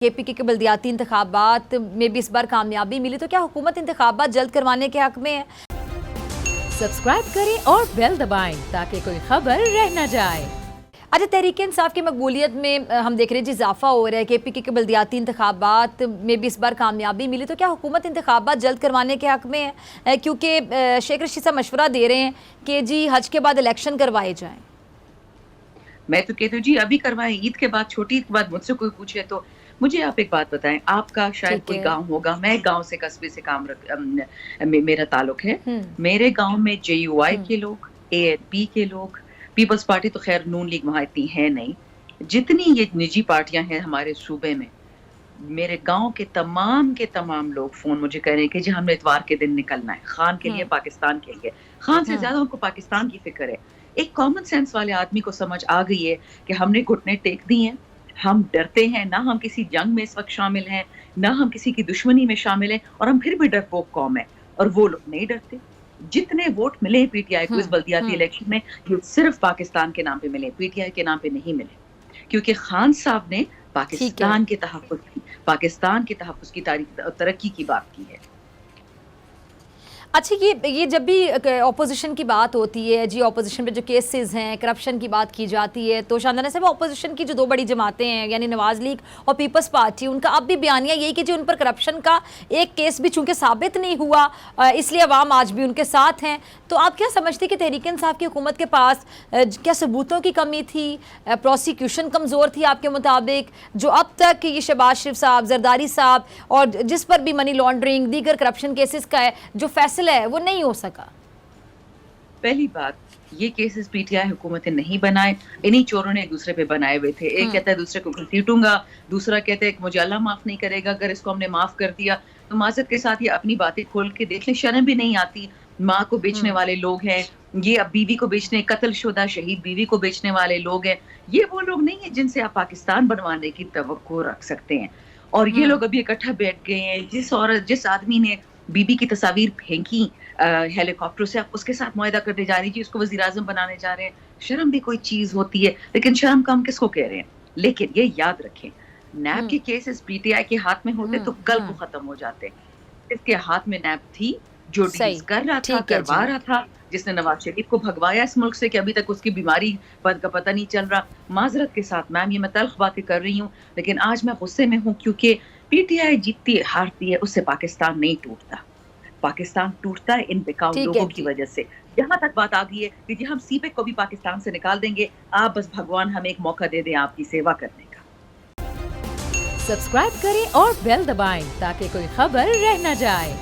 KPK के बल्दियाती इंतखाबात में भी इस बार कामयाबी मिली, तो क्या हुकूमत इंतखाबात जल्द करवाने के हक में है? सब्सक्राइब करें और बेल दबाएं ताकि कोई खबर रह न जाए। अच्छा, तहरीक इंसाफ की मकबूलियत में हम देख रहे हैं जी इजाफा हो रहा है। KPK के बल्दियाती इंतखाबात में भी इस बार कामयाबी मिली, तो क्या हुकूमत इंतखाबात जल्द करवाने के हक में है? क्योंकि शेख रशीद साहब मशवरा दे रहे हैं कि जी हज के बाद इलेक्शन करवाए जाएं। मैं तो कहती हूँ जी अभी करवाएं, ईद के बाद, छोटी ईद के बाद मुझसे कोई पूछे तो मुझे आप एक बात बताएं, आपका शायद कोई गांव होगा, मैं गांव से कस्बे से मेरा ताल्लुक है। मेरे गांव में JUI के लोग, ANP के लोग, पीपल्स पार्टी तो खैर नून लीग वहां इतनी है नहीं, जितनी ये निजी पार्टियां हैं हमारे सूबे में, मेरे गांव के तमाम लोग फोन मुझे कह रहे हैं कि जी हमने इतवार के दिन निकलना है, खान के लिए, पाकिस्तान के लिए। खान से ज्यादा उनको पाकिस्तान की फिक्र है। एक कॉमन सेंस वाले आदमी को समझ आ गई है कि हमने घुटने टेक दिए हैं, हम डरते हैं ना, हम किसी जंग में इस वक्त शामिल हैं, ना हम किसी की दुश्मनी में शामिल हैं, और हम फिर भी डरपोक कौम है, और वो लोग नहीं डरते। जितने वोट मिले PTI को इस बल्दियाती इलेक्शन में, ये सिर्फ पाकिस्तान के नाम पे मिले, PTI के नाम पे नहीं मिले, क्योंकि खान साहब ने पाकिस्तान के तहफ़्फ़ुज़ की तरक्की की बात की है। अच्छा, ये जब भी अपोजिशन की बात होती है जी, अपोजिशन पे जो केसेस हैं, करप्शन की बात की जाती है, तो शानदाना साहब अपोजिशन की जो दो बड़ी जमातें हैं यानी नवाज लीग और पीपल्स पार्टी, उनका अब भी बयानिया यही कि जी उन पर करप्शन का एक केस भी चूंकि साबित नहीं हुआ, इसलिए अवाम आज भी उनके साथ हैं। तो आप क्या समझते हैं कि तहरीक इंसाफ की हुकूमत के पास क्या सबूतों की कमी थी, प्रोसिक्यूशन कमज़ोर थी आपके मुताबिक, जो अब तक ये शहबाज शरीफ साहब, जरदारी साहब और जिस पर भी मनी लॉन्ड्रिंग, दीगर करप्शन केसेस का है जो फैसला है वो नहीं हो सका? पहली बात, ये केसेस PTI हुकूमतें नहीं बनाए, इन्हीं चोरों ने एक दूसरे पे बनाए हुए थे। एक कहता है दूसरे को घसीटूंगा, दूसरा कहता है कि मुझे अल्लाह माफ नहीं करेगा, अगर इसको हमने माफ कर दिया तो माजरत के साथ ये अपनी बातें खोल के देख ले, शर्म भी नहीं आती। माँ को बेचने वाले लोग हैं ये, अब बीवी को बेचने, कत्ल शुदा शहीद बीवी को बेचने वाले लोग हैं ये, वो लोग नहीं है जिनसे आप पाकिस्तान बनवाने की तवक्को रख सकते हैं। और ये लोग अभी इकट्ठा बैठ गए हैं। जिस आदमी ने बीबी की तस्वीर फेंकी हेलीकॉप्टर से, आप उसके साथ मुआहदा करने जा रही थी, उसको वज़ीर आज़म बनाने जा रहे हैं। शर्म भी कोई चीज होती है, लेकिन शर्म का हम किसको कह रहे हैं। लेकिन ये याद रखें, नैब के केसेस PTI के हाथ में होते तो कल को खत्म हो जाते। इसके हाथ में नैब थी जो डील कर रहा था, करवा रहा था, जिसने नवाज शरीफ को भगवाया इस मुल्क से कि अभी तक उसकी बीमारी का पता नहीं चल रहा। माजरत के साथ मैम, ये मैं तल्ख बातें कर रही हूँ, लेकिन आज मैं गुस्से में हूँ क्योंकि PTI जीतती है, हारती है, उससे पाकिस्तान नहीं टूटता। पाकिस्तान टूटता है इन बेकाऊ लोगों की वजह से। यहाँ तक बात आ गई है कि जी हम CPEC को भी पाकिस्तान से निकाल देंगे, आप बस भगवान हमें एक मौका दे दें आपकी सेवा करने का। सब्सक्राइब करें और बेल दबाएं ताकि कोई खबर रह न जाए।